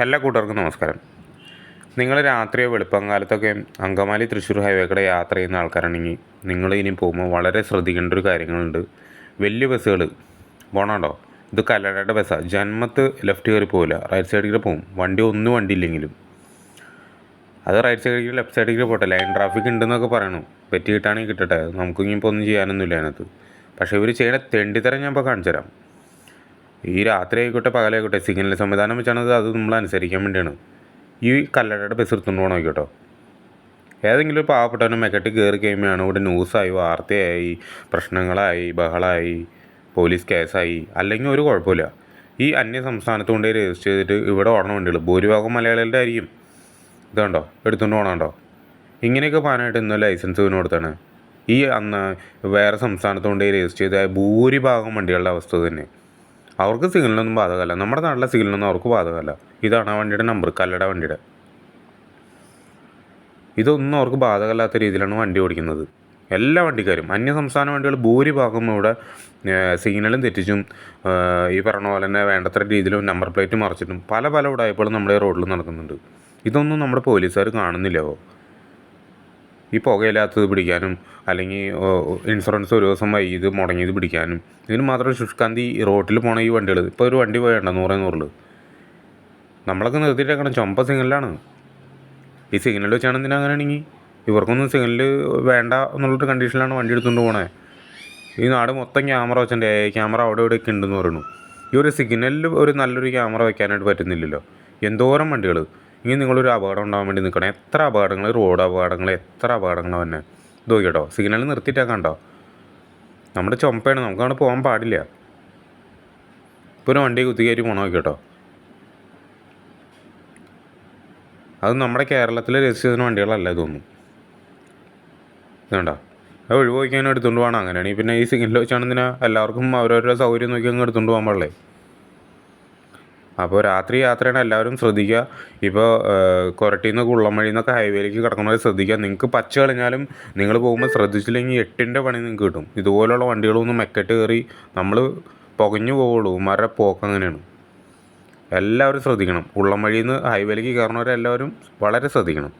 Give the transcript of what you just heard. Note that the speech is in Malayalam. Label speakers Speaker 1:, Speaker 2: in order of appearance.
Speaker 1: എല്ലാ കൂട്ടുകാർക്കും നമസ്കാരം. നിങ്ങൾ രാത്രിയോ വെളുപ്പംകാലത്തൊക്കെ അങ്കമാലി തൃശ്ശൂർ ഹൈവേ കൂടെ യാത്ര ചെയ്യുന്ന ആൾക്കാരാണെങ്കിൽ നിങ്ങൾ ഇനി പോകുമ്പോൾ വളരെ ശ്രദ്ധിക്കേണ്ട ഒരു കാര്യങ്ങളുണ്ട്. വലിയ ബസ്സുകൾ പോകണുണ്ടോ, ഇത് കല്ലടയുടെ ബസ്സാണ്. ജന്മത്ത് ലെഫ്റ്റ് കയറി പോകില്ല, റൈറ്റ് സൈഡിൽ പോകും. വണ്ടി ഇല്ലെങ്കിലും അത് റൈറ്റ് സൈഡിൽ ലെഫ്റ്റ് സൈഡിൽ പോട്ടെ. ലൈൻ ട്രാഫിക് ഉണ്ടെന്നൊക്കെ പറയണു. പെറ്റി കിട്ടുകയാണെങ്കിൽ കിട്ടട്ടെ, നമുക്കിപ്പോൾ ഒന്നും ചെയ്യാനൊന്നുമില്ല അതിനകത്ത്. പക്ഷേ ഇവർ ചെയ്യുന്ന തെണ്ടിത്തരം ഞാൻ ഇപ്പോൾ കാണിച്ചു തരാം. ഈ രാത്രി ആയിക്കോട്ടെ പകലായിക്കോട്ടെ സിഗ്നൽ സംവിധാനം വെച്ചാണത്, അത് നമ്മൾ അനുസരിക്കാൻ വേണ്ടിയാണ്. ഈ കല്ലടയുടെ ബസ് എടുത്തുകൊണ്ട് പോകണം നോക്കിട്ടോ. ഏതെങ്കിലും ഒരു പാവപ്പെട്ടവന് മെക്കെട്ട് കയറി കഴിയുമ്പോഴാണ് ഇവിടെ ന്യൂസായി, വാർത്തയായി, പ്രശ്നങ്ങളായി, ബഹളമായി, പോലീസ് കേസായി. അല്ലെങ്കിൽ ഒരു കുഴപ്പമില്ല. ഈ അന്യ സംസ്ഥാനത്ത് കൊണ്ടുപോയി രജിസ്റ്റർ ചെയ്തിട്ട് ഇവിടെ ഓടണ വണ്ടികൾ ഭൂരിഭാഗം മലയാളികളുടെ ആയിരിക്കും. ഇതുണ്ടോ എടുത്തുകൊണ്ട് പോകണുണ്ടോ? ഇങ്ങനെയൊക്കെ പോകാനായിട്ട് ഇന്ന് ലൈസൻസ് കൊടുത്താണ്. ഈ അന്ന് വേറെ സംസ്ഥാനത്ത് കൊണ്ടുപോയി രജിസ്റ്റർ ചെയ്ത ഭൂരിഭാഗം വണ്ടികളുടെ അവസ്ഥ തന്നെ. അവർക്ക് സിഗ്നലൊന്നും ബാധകമല്ല. നമ്മുടെ നാട്ടിലെ സിഗ്നലൊന്നും അവർക്ക് ബാധകമല്ല. ഇതാണ് ആ വണ്ടിയുടെ നമ്പർ, കല്ലട വണ്ടിയുടെ. ഇതൊന്നും അവർക്ക് ബാധകമല്ലാത്ത രീതിയിലാണ് വണ്ടി ഓടിക്കുന്നത് എല്ലാ വണ്ടിക്കാരും. അന്യ സംസ്ഥാന വണ്ടികൾ ഭൂരിഭാഗം ഇവിടെ സിഗ്നലും തെറ്റിച്ചും ഈ പറഞ്ഞ പോലെ തന്നെ വേണ്ടത്ര രീതിയിലും നമ്പർ പ്ലേറ്റ് മറിച്ചിട്ടും പല ഉടായ്പകളും നമ്മുടെ റോഡിൽ നടക്കുന്നുണ്ട്. ഇതൊന്നും നമ്മുടെ പോലീസുകാർ കാണുന്നില്ലവോ? ഈ പുകയില്ലാത്തത് പിടിക്കാനും അല്ലെങ്കിൽ ഇൻഷുറൻസ് ഒരു ദിവസം വൈകിയത് മുടങ്ങിയത് പിടിക്കാനും ഇതിന് മാത്രം ശുഷ്കാന്തി റോട്ടിൽ പോണ ഈ വണ്ടികൾ. ഇപ്പോൾ ഒരു വണ്ടി പോയണ്ട 100 നമ്മളൊക്കെ നിർത്തിയിട്ടേക്കണം, ചുമപ്പ സിഗ്നലാണ്. ഈ സിഗ്നൽ വെച്ചാണ് എന്തിനാ അങ്ങനെയാണെങ്കിൽ? ഇവർക്കൊന്നും സിഗ്നൽ വേണ്ട എന്നുള്ളൊരു കണ്ടീഷനിലാണ് വണ്ടി എടുത്തുകൊണ്ട് പോകണേ. ഈ നാട് മൊത്തം ക്യാമറ വെച്ചിട്ടുണ്ട്, ക്യാമറ അവിടെ ഇവിടെയൊക്കെ ഉണ്ടെന്ന് പറയുന്നു. ഈ ഒരു സിഗ്നലിൽ ഒരു നല്ലൊരു ക്യാമറ വയ്ക്കാനായിട്ട് പറ്റുന്നില്ലല്ലോ. എന്തോരം വണ്ടികൾ. ഇനി നിങ്ങളൊരു അപകടം ഉണ്ടാകാൻ വേണ്ടി നിൽക്കണം. എത്ര അപകടങ്ങൾ, റോഡ് അപകടങ്ങൾ, എത്ര അപകടങ്ങൾ തന്നെ. ഇത് നോക്കിട്ടോ, സിഗ്നൽ നിർത്തിയിട്ടൊക്കെ കണ്ടോ? നമ്മുടെ ചുമപ്പാണ്, നമുക്കവിടെ പോകാൻ പാടില്ല. ഇപ്പോൾ ഒരു വണ്ടി കുത്തിക്കയറ്റി പോകണം നോക്കിട്ടോ. അത് നമ്മുടെ കേരളത്തിൽ രജിസ്റ്റർ ചെയ്യുന്ന വണ്ടികളല്ല ഇതൊന്നും. ഇതുണ്ടോ, അത് ഒഴിവാക്കാൻ എടുത്തുകൊണ്ട് പോകണം. അങ്ങനെയാണെങ്കിൽ പിന്നെ ഈ സിഗ്നൽ വെച്ചാണെന്തിനാ? എല്ലാവർക്കും അവരവരുടെ സൗകര്യം നോക്കി അങ്ങ് എടുത്തുകൊണ്ട് പോകാൻ പാടില്ലേ? അപ്പോൾ രാത്രി യാത്രയാണ്, എല്ലാവരും ശ്രദ്ധിക്കുക. ഇപ്പോൾ കൊരട്ടിയിൽ നിന്ന് കുള്ളംവഴി നിന്നൊക്കെ ഹൈവേയിലേക്ക് കിടക്കുന്നവരെ ശ്രദ്ധിക്കുക. നിങ്ങൾക്ക് പച്ച കളഞ്ഞാലും നിങ്ങൾ പോകുമ്പോൾ ശ്രദ്ധിച്ചില്ലെങ്കിൽ 8ൻ്റെ പണി നിങ്ങൾക്ക് കിട്ടും. ഇതുപോലുള്ള വണ്ടികളൊന്നും മെക്കെട്ട് കയറി നമ്മൾ പുകഞ്ഞു പോവുള്ളൂ. ഉമ്മാരുടെ പോക്ക് അങ്ങനെയാണ്. എല്ലാവരും ശ്രദ്ധിക്കണം. കുള്ളംവഴിയിൽ നിന്ന് ഹൈവേയിലേക്ക് കയറുന്നവരെല്ലാവരും വളരെ ശ്രദ്ധിക്കണം.